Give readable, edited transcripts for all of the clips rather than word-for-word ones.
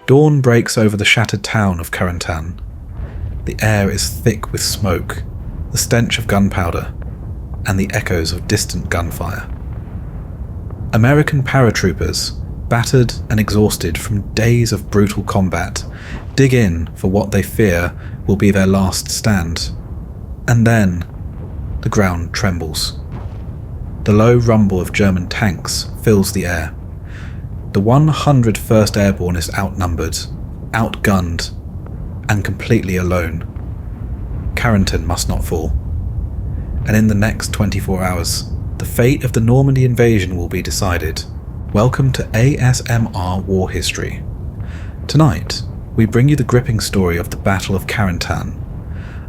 Dawn breaks over the shattered town of Carentan. The air is thick with smoke, the stench of gunpowder, and the echoes of distant gunfire. American paratroopers, battered and exhausted from days of brutal combat, dig in for what they fear will be their last stand. And then, the ground trembles. The low rumble of German tanks fills the air. The 101st Airborne is outnumbered, outgunned, and completely alone. Carentan must not fall. And in the next 24 hours, the fate of the Normandy invasion will be decided. Welcome to ASMR War History. Tonight, we bring you the gripping story of the Battle of Carentan,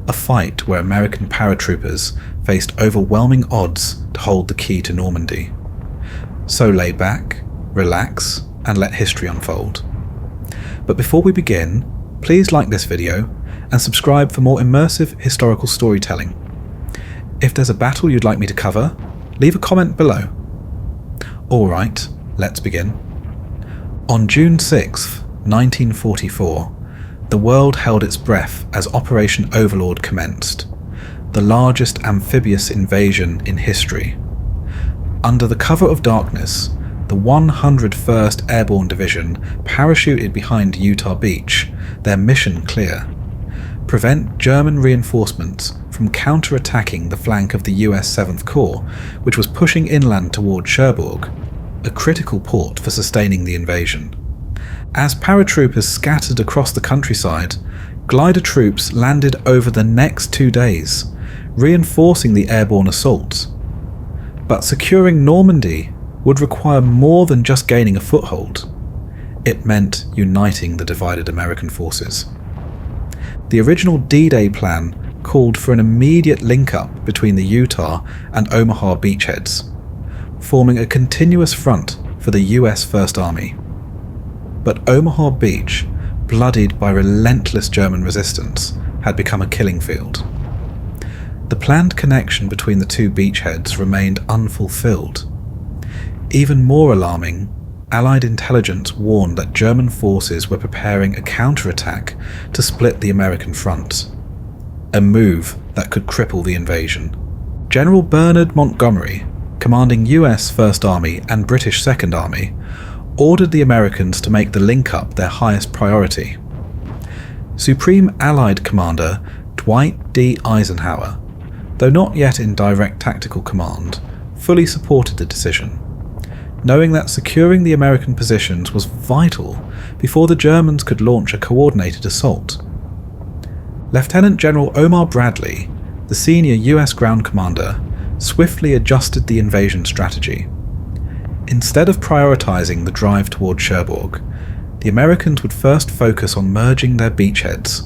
a fight where American paratroopers faced overwhelming odds to hold the key to Normandy. So lay back, relax, and let history unfold. But before we begin, please like this video and subscribe for more immersive historical storytelling. If there's a battle you'd like me to cover, leave a comment below. Alright, let's begin. On June 6th, 1944, the world held its breath as Operation Overlord commenced, the largest amphibious invasion in history. Under the cover of darkness, the 101st Airborne Division parachuted behind Utah Beach, their mission clear: prevent German reinforcements from counter-attacking the flank of the US 7th Corps, which was pushing inland toward Cherbourg, a critical port for sustaining the invasion. As paratroopers scattered across the countryside, glider troops landed over the next 2 days, reinforcing the airborne assault. But securing Normandy would require more than just gaining a foothold. It meant uniting the divided American forces. The original D-Day plan called for an immediate link-up between the Utah and Omaha beachheads, forming a continuous front for the US First Army. But Omaha Beach, bloodied by relentless German resistance, had become a killing field. The planned connection between the two beachheads remained unfulfilled. Even more alarming, Allied intelligence warned that German forces were preparing a counterattack to split the American front, a move that could cripple the invasion. General Bernard Montgomery, commanding US First Army and British Second Army, ordered the Americans to make the link-up their highest priority. Supreme Allied Commander Dwight D. Eisenhower, though not yet in direct tactical command, fully supported the decision, knowing that securing the American positions was vital before the Germans could launch a coordinated assault. Lieutenant General Omar Bradley, the senior US ground commander, swiftly adjusted the invasion strategy. Instead of prioritizing the drive toward Cherbourg, the Americans would first focus on merging their beachheads.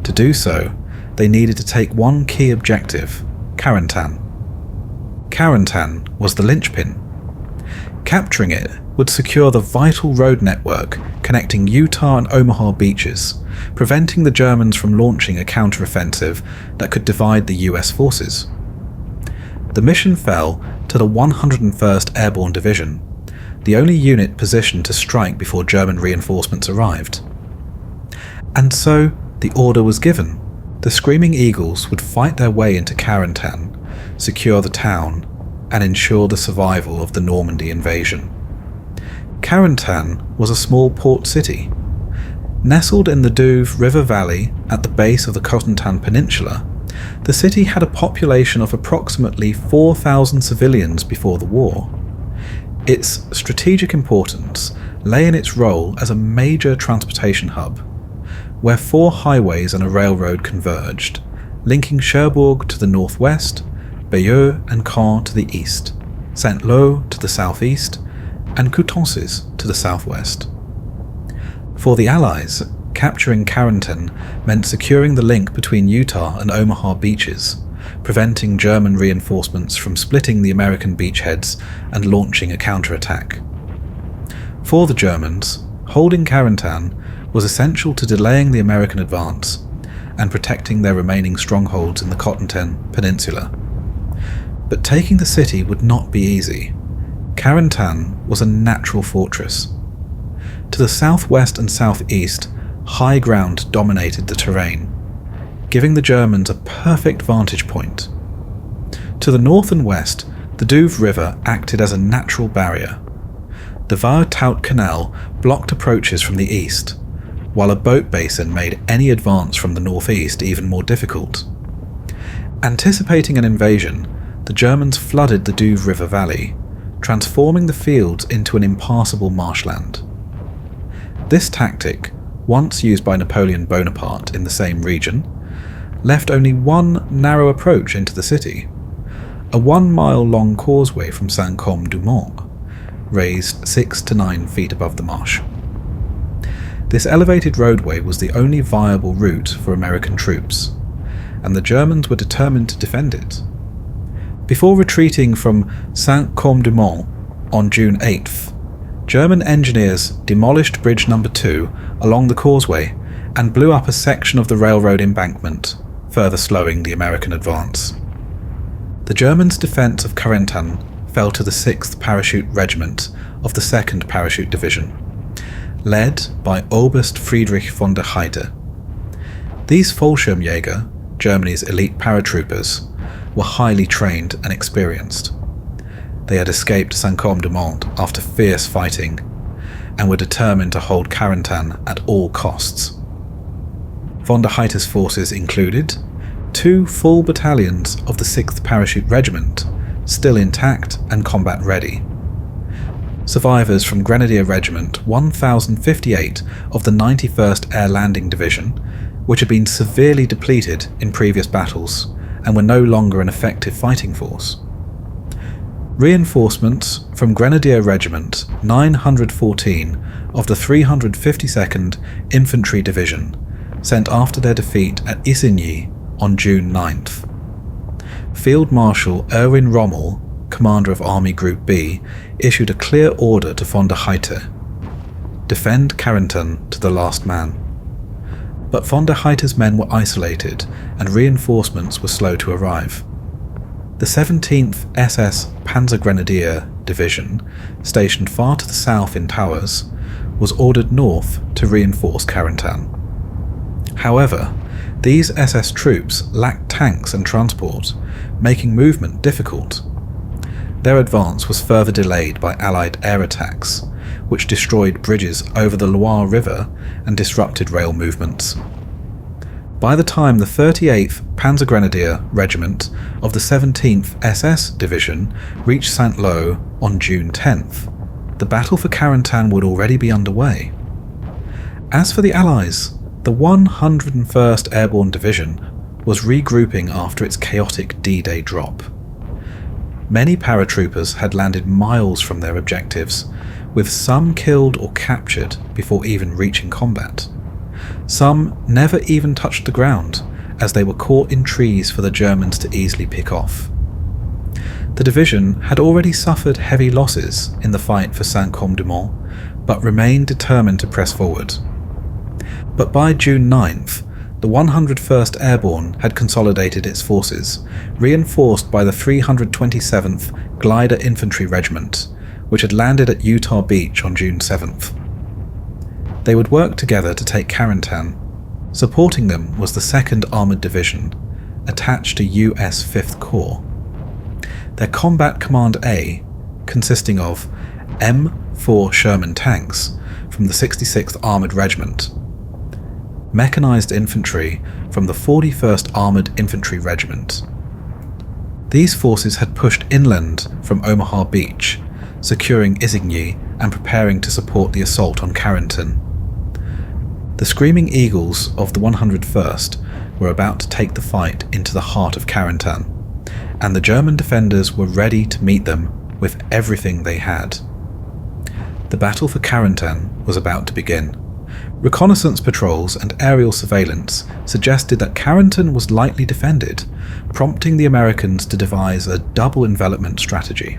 To do so, they needed to take one key objective: Carentan. Carentan was the linchpin. Capturing it would secure the vital road network connecting Utah and Omaha beaches, preventing the Germans from launching a counteroffensive that could divide the US forces. The mission fell to the 101st Airborne Division, the only unit positioned to strike before German reinforcements arrived. And so the order was given. The Screaming Eagles would fight their way into Carentan, secure the town, and ensure the survival of the Normandy invasion. Carentan was a small port city. Nestled in the Douve River Valley at the base of the Carentan Peninsula, the city had a population of approximately 4,000 civilians before the war. Its strategic importance lay in its role as a major transportation hub, where 4 highways and a railroad converged, linking Cherbourg to the northwest, Bayeux and Caen to the east, Saint-Lô to the southeast, and Coutances to the southwest. For the Allies, capturing Carentan meant securing the link between Utah and Omaha beaches, preventing German reinforcements from splitting the American beachheads and launching a counterattack. For the Germans, holding Carentan was essential to delaying the American advance and protecting their remaining strongholds in the Carentan Peninsula. But taking the city would not be easy. Carentan was a natural fortress. To the southwest and southeast, high ground dominated the terrain, giving the Germans a perfect vantage point. To the north and west, the Douve River acted as a natural barrier. The Vartaut Canal blocked approaches from the east, while a boat basin made any advance from the northeast even more difficult. Anticipating an invasion, the Germans flooded the Douve River valley, transforming the fields into an impassable marshland. This tactic, once used by Napoleon Bonaparte in the same region, left only one narrow approach into the city, a 1 mile long causeway from Saint-Côme-du-Mont, raised 6 to 9 feet above the marsh. This elevated roadway was the only viable route for American troops, and the Germans were determined to defend it. Before retreating from Saint-Côme-du-Mont on June 8th, German engineers demolished Bridge No. 2 along the causeway and blew up a section of the railroad embankment, further slowing the American advance. The Germans' defence of Carentan fell to the 6th Parachute Regiment of the 2nd Parachute Division, led by Oberst Friedrich von der Heydte. These Fallschirmjäger, Germany's elite paratroopers, were highly trained and experienced. They had escaped Saint-Côme-du-Mont after fierce fighting, and were determined to hold Carentan at all costs. Von der Heydte's forces included 2 full battalions of the 6th Parachute Regiment, still intact and combat ready. Survivors from Grenadier Regiment 1058 of the 91st Air Landing Division, which had been severely depleted in previous battles and were no longer an effective fighting force. Reinforcements from Grenadier Regiment 914 of the 352nd Infantry Division, sent after their defeat at Isigny on June 9th. Field Marshal Erwin Rommel, commander of Army Group B, issued a clear order to von der Heydte: defend Carentan to the last man. But von der Heydte's men were isolated and reinforcements were slow to arrive. The 17th SS Panzergrenadier Division, stationed far to the south in Towers, was ordered north to reinforce Carentan. However, these SS troops lacked tanks and transport, making movement difficult. Their advance was further delayed by Allied air attacks, which destroyed bridges over the Loire River and disrupted rail movements. By the time the 38th Panzergrenadier Regiment of the 17th SS Division reached Saint-Lô on June 10th, the battle for Carentan would already be underway. As for the Allies, the 101st Airborne Division was regrouping after its chaotic D-Day drop. Many paratroopers had landed miles from their objectives, with some killed or captured before even reaching combat. Some never even touched the ground, as they were caught in trees for the Germans to easily pick off. The division had already suffered heavy losses in the fight for Saint-Côme-du-Mont, but remained determined to press forward. But by June 9th, the 101st Airborne had consolidated its forces, reinforced by the 327th Glider Infantry Regiment, which had landed at Utah Beach on June 7th. They would work together to take Carentan. Supporting them was the 2nd Armoured Division, attached to US 5th Corps. Their Combat Command A, consisting of M4 Sherman tanks from the 66th Armoured Regiment, mechanised infantry from the 41st Armoured Infantry Regiment. These forces had pushed inland from Omaha Beach, securing Isigny and preparing to support the assault on Carentan. The Screaming Eagles of the 101st were about to take the fight into the heart of Carentan, and the German defenders were ready to meet them with everything they had. The battle for Carentan was about to begin. Reconnaissance patrols and aerial surveillance suggested that Carentan was lightly defended, prompting the Americans to devise a double envelopment strategy.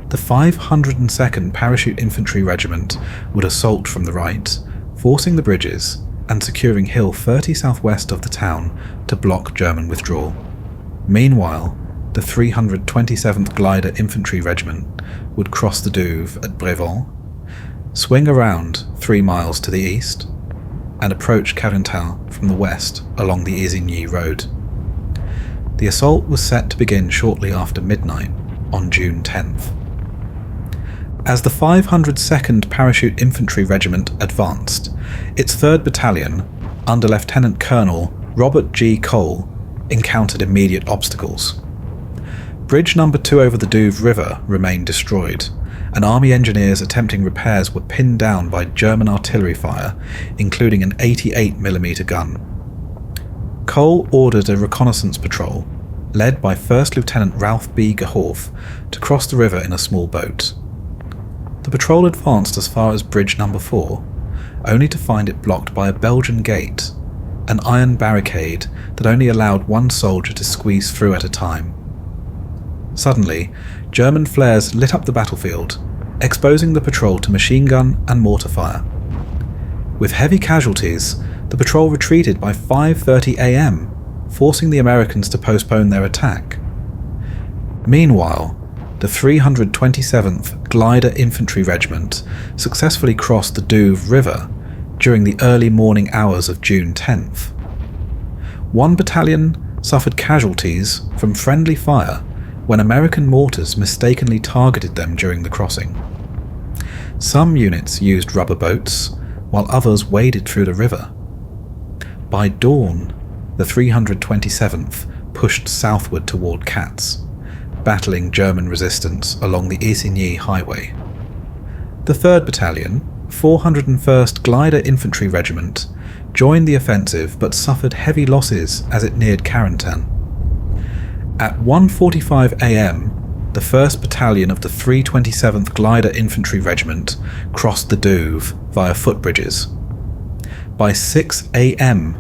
The 502nd Parachute Infantry Regiment would assault from the right, forcing the bridges and securing hill 30 southwest of the town to block German withdrawal. Meanwhile, the 327th Glider Infantry Regiment would cross the Douve at Brévent, swing around 3 miles to the east, and approach Carentan from the west along the Isigny road. The assault was set to begin shortly after midnight on June 10th. As the 502nd Parachute Infantry Regiment advanced, its 3rd Battalion, under Lieutenant Colonel Robert G. Cole, encountered immediate obstacles. Bridge number 2 over the Douve River remained destroyed, and Army engineers attempting repairs were pinned down by German artillery fire, including an 88mm gun. Cole ordered a reconnaissance patrol, led by 1st Lieutenant Ralph B. Gehorf, to cross the river in a small boat. The patrol advanced as far as Bridge number 4, only to find it blocked by a Belgian gate, an iron barricade that only allowed one soldier to squeeze through at a time. Suddenly, German flares lit up the battlefield, exposing the patrol to machine gun and mortar fire. With heavy casualties, the patrol retreated by 5:30 a.m., forcing the Americans to postpone their attack. Meanwhile, the 327th Glider Infantry Regiment successfully crossed the Douve River during the early morning hours of June 10th. One battalion suffered casualties from friendly fire when American mortars mistakenly targeted them during the crossing. Some units used rubber boats, while others waded through the river. By dawn, the 327th pushed southward toward Katz, battling German resistance along the Isigny Highway. The 3rd Battalion, 401st Glider Infantry Regiment, joined the offensive but suffered heavy losses as it neared Carentan. At 1:45 a.m, the 1st Battalion of the 327th Glider Infantry Regiment crossed the Douve via footbridges. By 6 a.m,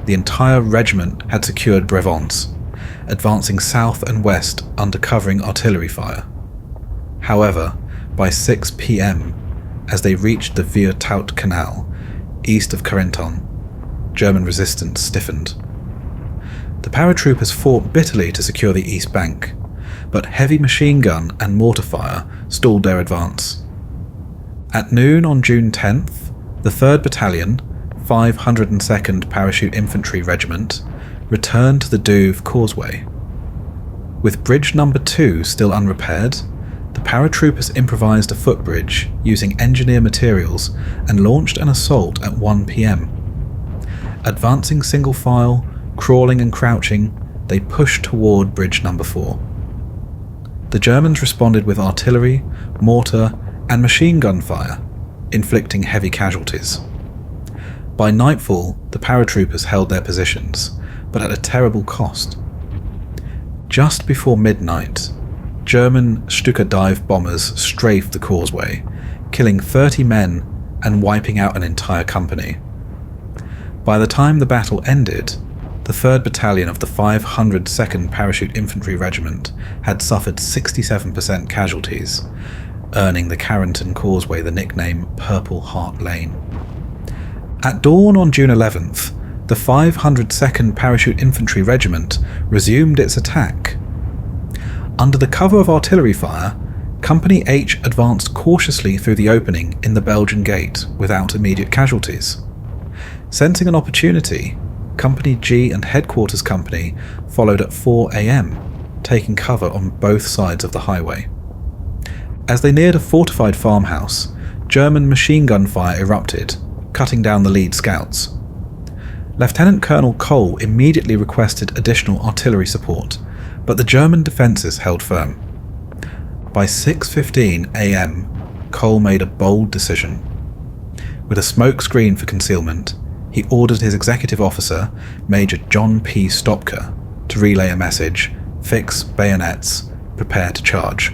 the entire regiment had secured Brevance, advancing south and west under covering artillery fire. However, by 6 p.m, as they reached the Vieux-Tout Canal, east of Carentan, German resistance stiffened. The paratroopers fought bitterly to secure the east bank, but heavy machine gun and mortar fire stalled their advance. At noon on June 10th, the 3rd Battalion, 502nd Parachute Infantry Regiment, returned to the Douve Causeway. With Bridge number 2 still unrepaired, the paratroopers improvised a footbridge using engineer materials and launched an assault at 1 p.m. Advancing single file, crawling and crouching, they pushed toward Bridge number 4. The Germans responded with artillery, mortar, and machine gun fire, inflicting heavy casualties. By nightfall, the paratroopers held their positions, but at a terrible cost. Just before midnight, German Stuka dive bombers strafed the causeway, killing 30 men and wiping out an entire company. By the time the battle ended, the 3rd Battalion of the 502nd Parachute Infantry Regiment had suffered 67% casualties, earning the Carentan Causeway the nickname Purple Heart Lane. At dawn on June 11th, the 502nd Parachute Infantry Regiment resumed its attack. Under the cover of artillery fire, Company H advanced cautiously through the opening in the Belgian gate without immediate casualties. Sensing an opportunity, Company G and Headquarters Company followed at 4 a.m, taking cover on both sides of the highway. As they neared a fortified farmhouse, German machine gun fire erupted, cutting down the lead scouts. Lieutenant Colonel Cole immediately requested additional artillery support, but the German defences held firm. By 6:15 a.m, Cole made a bold decision. With a smoke screen for concealment, he ordered his executive officer, Major John P. Stopka, to relay a message: "Fix bayonets, prepare to charge."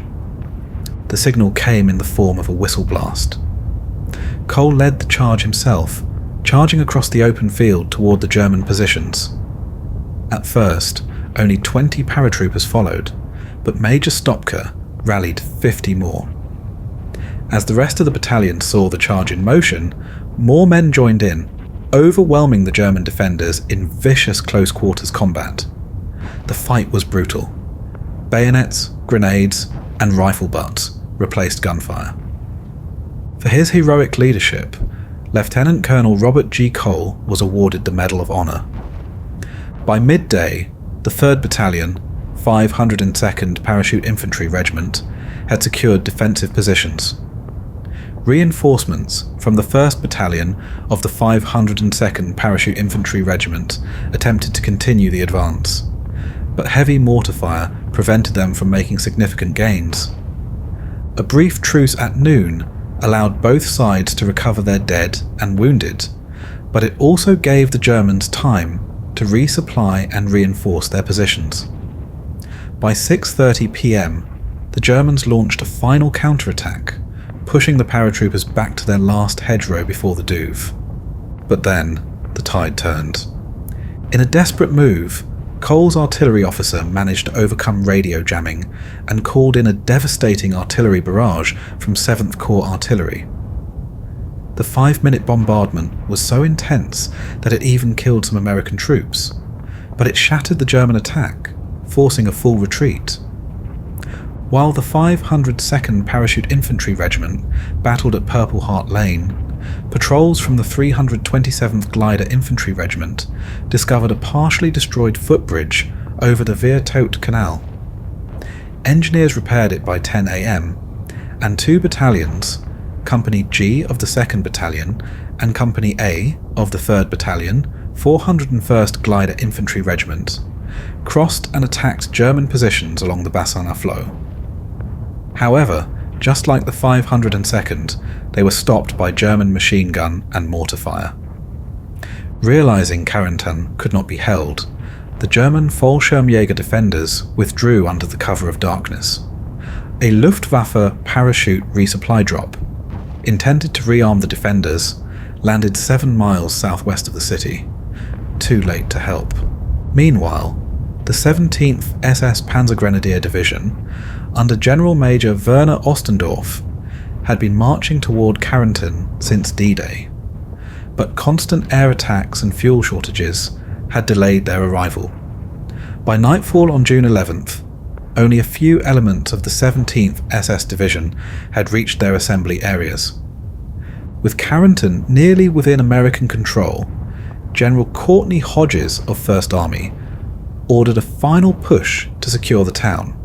The signal came in the form of a whistle blast. Cole led the charge himself, charging across the open field toward the German positions. At first, only 20 paratroopers followed, but Major Stopka rallied 50 more. As the rest of the battalion saw the charge in motion, more men joined in, overwhelming the German defenders in vicious close-quarters combat. The fight was brutal. Bayonets, grenades, and rifle butts replaced gunfire. For his heroic leadership, Lieutenant Colonel Robert G. Cole was awarded the Medal of Honor. By midday, the 3rd Battalion, 502nd Parachute Infantry Regiment, had secured defensive positions. Reinforcements from the 1st Battalion of the 502nd Parachute Infantry Regiment attempted to continue the advance, but heavy mortar fire prevented them from making significant gains. A brief truce at noon allowed both sides to recover their dead and wounded, but it also gave the Germans time to resupply and reinforce their positions. By 6:30 p.m, the Germans launched a final counterattack, pushing the paratroopers back to their last hedgerow before the Douve. But then, the tide turned. In a desperate move, Cole's artillery officer managed to overcome radio jamming and called in a devastating artillery barrage from 7th Corps Artillery. The 5-minute bombardment was so intense that it even killed some American troops, but it shattered the German attack, forcing a full retreat. While the 502nd Parachute Infantry Regiment battled at Purple Heart Lane, patrols from the 327th Glider Infantry Regiment discovered a partially destroyed footbridge over the Viertot Canal. Engineers repaired it by 10 a.m, and 2 battalions, Company G of the 2nd Battalion and Company A of the 3rd Battalion, 401st Glider Infantry Regiment, crossed and attacked German positions along the Bassin à Flot. However, just like the 502nd, they were stopped by German machine gun and mortar fire. Realizing Carentan could not be held, the German Fallschirmjäger defenders withdrew under the cover of darkness. A Luftwaffe parachute resupply drop, intended to rearm the defenders, landed 7 miles southwest of the city. Too late to help. Meanwhile, the 17th SS Panzergrenadier Division, under General Major Werner Ostendorf, had been marching toward Carentan since D-Day, but constant air attacks and fuel shortages had delayed their arrival. By nightfall on June 11th, only a few elements of the 17th SS Division had reached their assembly areas. With Carentan nearly within American control, General Courtney Hodges of 1st Army ordered a final push to secure the town.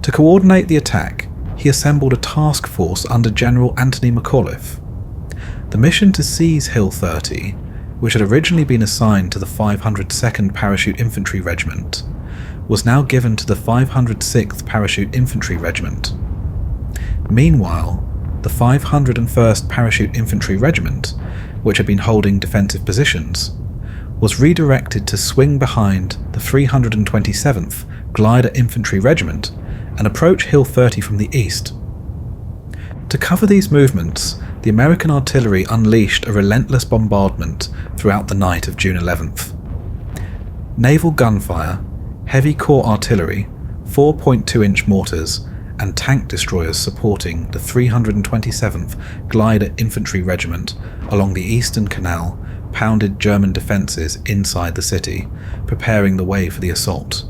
To coordinate the attack, he assembled a task force under General Anthony McAuliffe. The mission to seize Hill 30, which had originally been assigned to the 502nd Parachute Infantry Regiment, was now given to the 506th Parachute Infantry Regiment. Meanwhile, the 501st Parachute Infantry Regiment, which had been holding defensive positions, was redirected to swing behind the 327th Glider Infantry Regiment and approach Hill 30 from the east. To cover these movements, the American artillery unleashed a relentless bombardment throughout the night of June 11th. Naval gunfire, heavy corps artillery, 4.2-inch mortars, and tank destroyers supporting the 327th Glider Infantry Regiment along the Eastern Canal pounded German defences inside the city, preparing the way for the assault.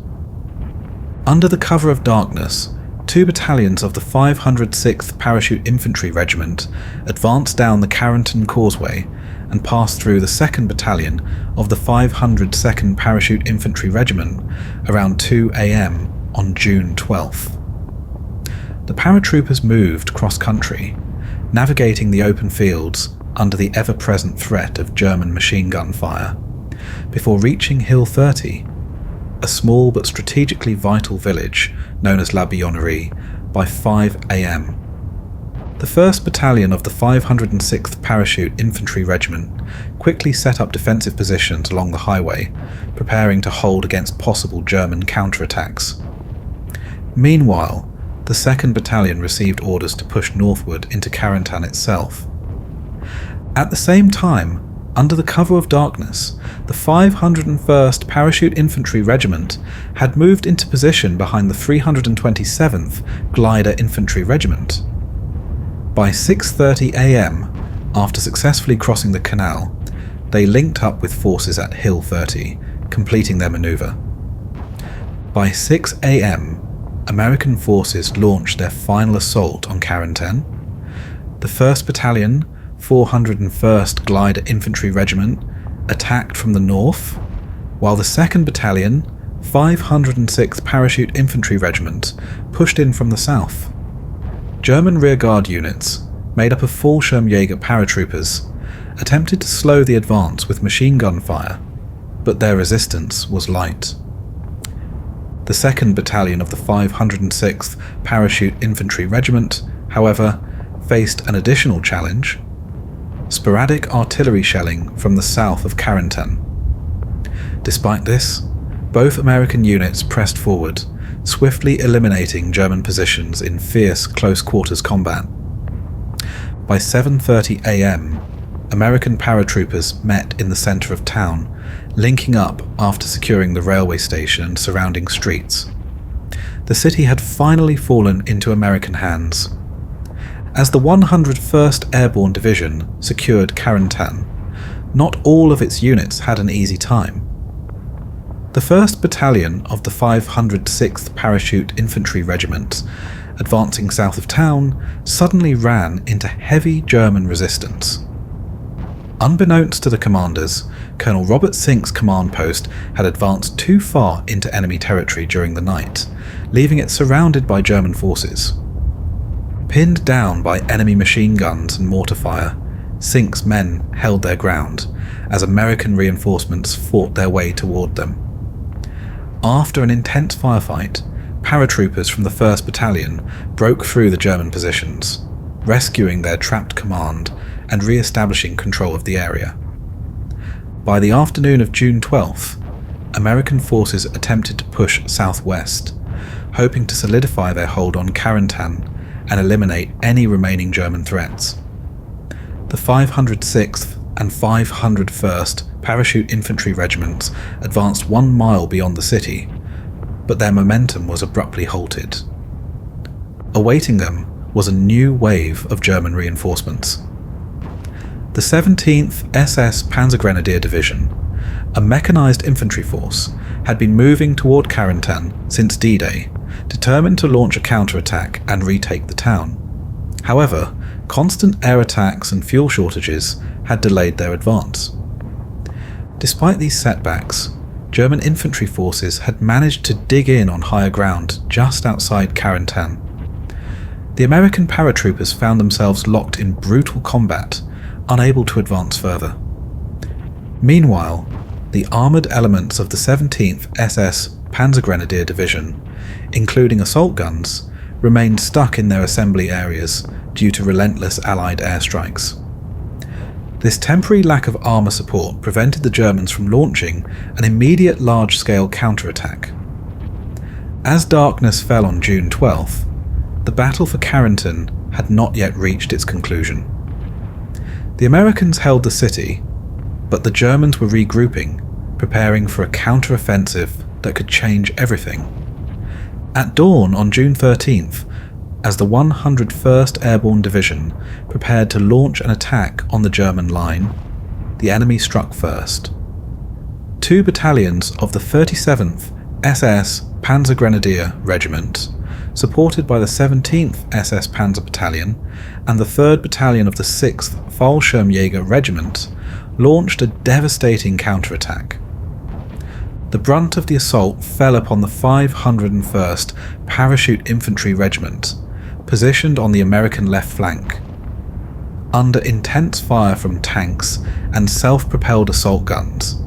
Under the cover of darkness, 2 battalions of the 506th Parachute Infantry Regiment advanced down the Carentan Causeway and passed through the 2nd Battalion of the 502nd Parachute Infantry Regiment around 2 a.m. on June 12th. The paratroopers moved cross-country, navigating the open fields under the ever-present threat of German machine gun fire, before reaching Hill 30, a small but strategically vital village known as La Billonnerie, by 5 a.m. The 1st Battalion of the 506th Parachute Infantry Regiment quickly set up defensive positions along the highway, preparing to hold against possible German counterattacks. Meanwhile, the 2nd Battalion received orders to push northward into Carentan itself. At the same time, under the cover of darkness, the 501st Parachute Infantry Regiment had moved into position behind the 327th Glider Infantry Regiment. By 6:30 a.m, after successfully crossing the canal, they linked up with forces at Hill 30, completing their manoeuvre. By 6 a.m, American forces launched their final assault on Carentan. The 1st Battalion, 401st Glider Infantry Regiment, attacked from the north, while the 2nd Battalion, 506th Parachute Infantry Regiment, pushed in from the south. German rearguard units, made up of Fallschirmjäger paratroopers, attempted to slow the advance with machine gun fire, but their resistance was light. The 2nd Battalion of the 506th Parachute Infantry Regiment, however, faced an additional challenge: sporadic artillery shelling from the south of Carentan. Despite this, both American units pressed forward, swiftly eliminating German positions in fierce close-quarters combat. By 7:30 a.m, American paratroopers met in the centre of town, linking up after securing the railway station and surrounding streets. The city had finally fallen into American hands. As the 101st Airborne Division secured Carentan, not all of its units had an easy time. The 1st Battalion of the 506th Parachute Infantry Regiment, advancing south of town, suddenly ran into heavy German resistance. Unbeknownst to the commanders, Colonel Robert Sink's command post had advanced too far into enemy territory during the night, leaving it surrounded by German forces. Pinned down by enemy machine guns and mortar fire, Sink's men held their ground as American reinforcements fought their way toward them. After an intense firefight, paratroopers from the 1st Battalion broke through the German positions, rescuing their trapped command and re-establishing control of the area. By the afternoon of June 12th, American forces attempted to push southwest, hoping to solidify their hold on Carentan and eliminate any remaining German threats. The 506th and 501st Parachute Infantry Regiments advanced 1 mile beyond the city, but their momentum was abruptly halted. Awaiting them was a new wave of German reinforcements. The 17th SS Panzergrenadier Division, a mechanized infantry force, had been moving toward Carentan since D-Day, determined to launch a counterattack and retake the town. However, constant air attacks and fuel shortages had delayed their advance. Despite these setbacks, German infantry forces had managed to dig in on higher ground just outside Carentan. The American paratroopers found themselves locked in brutal combat, unable to advance further. Meanwhile, the armoured elements of the 17th SS Panzergrenadier Division, including assault guns, remained stuck in their assembly areas due to relentless Allied airstrikes. This temporary lack of armour support prevented the Germans from launching an immediate large-scale counterattack. As darkness fell on June 12th, the battle for Carentan had not yet reached its conclusion. The Americans held the city, but the Germans were regrouping, preparing for a counter-offensive that could change everything. At dawn on June 13th, as the 101st Airborne Division prepared to launch an attack on the German line, the enemy struck first. 2 battalions of the 37th SS Panzergrenadier Regiment, supported by the 17th SS Panzer Battalion and the 3rd Battalion of the 6th Fallschirmjäger Regiment, launched a devastating counterattack. The brunt of the assault fell upon the 501st Parachute Infantry Regiment, positioned on the American left flank. Under intense fire from tanks and self-propelled assault guns,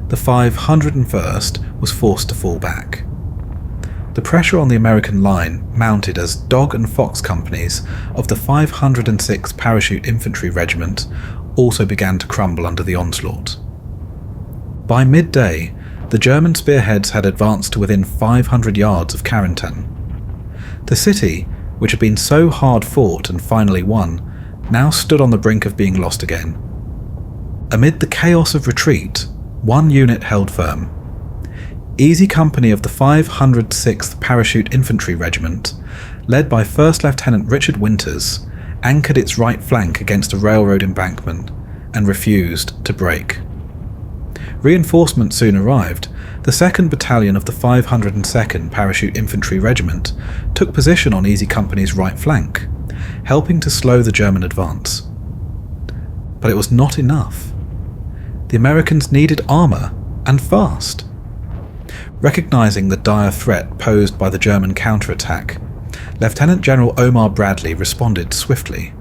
the 501st was forced to fall back. The pressure on the American line mounted as Dog and Fox companies of the 506th Parachute Infantry Regiment also began to crumble under the onslaught. By midday, the German spearheads had advanced to within 500 yards of Carentan. The city, which had been so hard fought and finally won, now stood on the brink of being lost again. Amid the chaos of retreat, one unit held firm. Easy Company of the 506th Parachute Infantry Regiment, led by 1st Lieutenant Richard Winters, anchored its right flank against a railroad embankment and refused to break. Reinforcements soon arrived. The 2nd Battalion of the 502nd Parachute Infantry Regiment took position on Easy Company's right flank, helping to slow the German advance. But it was not enough. The Americans needed armour, and fast. Recognising the dire threat posed by the German counterattack, Lieutenant General Omar Bradley responded swiftly.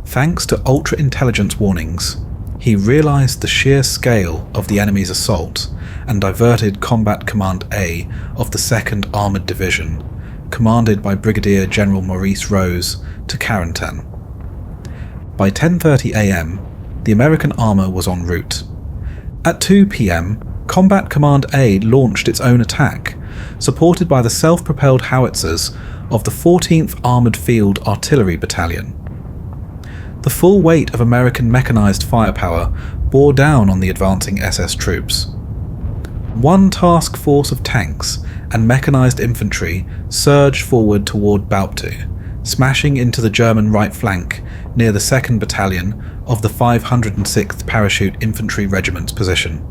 Thanks to ultra-intelligence warnings, he realised the sheer scale of the enemy's assault and diverted Combat Command A of the 2nd Armoured Division, commanded by Brigadier General Maurice Rose, to Carentan. By 10:30 am, the American armour was en route. At 2 p.m, Combat Command A launched its own attack, supported by the self-propelled howitzers of the 14th Armoured Field Artillery Battalion. The full weight of American mechanised firepower bore down on the advancing SS troops. One task force of tanks and mechanised infantry surged forward toward Bauptu, smashing into the German right flank near the 2nd Battalion of the 506th Parachute Infantry Regiment's position.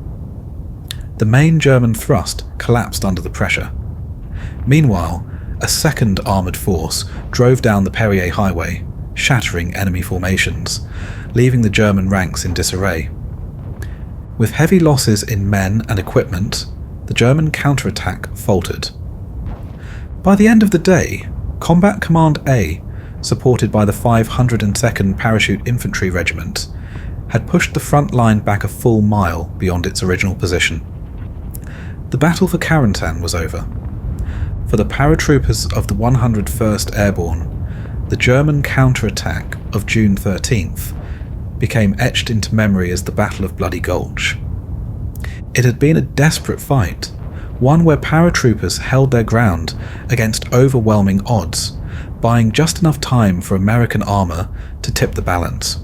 The main German thrust collapsed under the pressure. Meanwhile, a second armoured force drove down the Perrier Highway, shattering enemy formations, leaving the German ranks in disarray. With heavy losses in men and equipment, the German counterattack faltered. By the end of the day, Combat Command A, supported by the 502nd Parachute Infantry Regiment, had pushed the front line back a full mile beyond its original position. The battle for Carentan was over. For the paratroopers of the 101st Airborne, the German counterattack of June 13th became etched into memory as the Battle of Bloody Gulch. It had been a desperate fight, one where paratroopers held their ground against overwhelming odds, buying just enough time for American armour to tip the balance.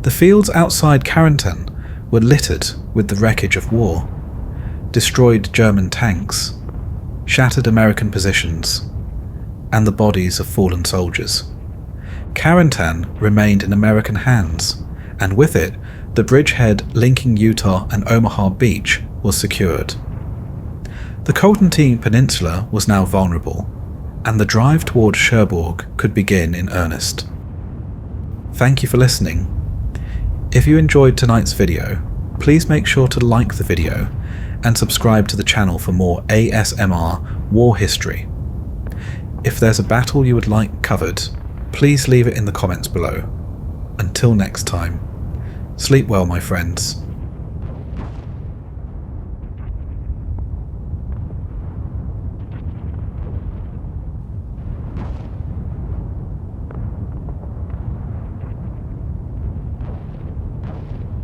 The fields outside Carentan were littered with the wreckage of war, destroyed German tanks, shattered American positions, and the bodies of fallen soldiers. Carentan remained in American hands, and with it, the bridgehead linking Utah and Omaha Beach was secured. The Carentan Peninsula was now vulnerable, and the drive toward Cherbourg could begin in earnest. Thank you for listening. If you enjoyed tonight's video, please make sure to like the video and subscribe to the channel for more ASMR war history. If there's a battle you would like covered, please leave it in the comments below. Until next time, sleep well, my friends.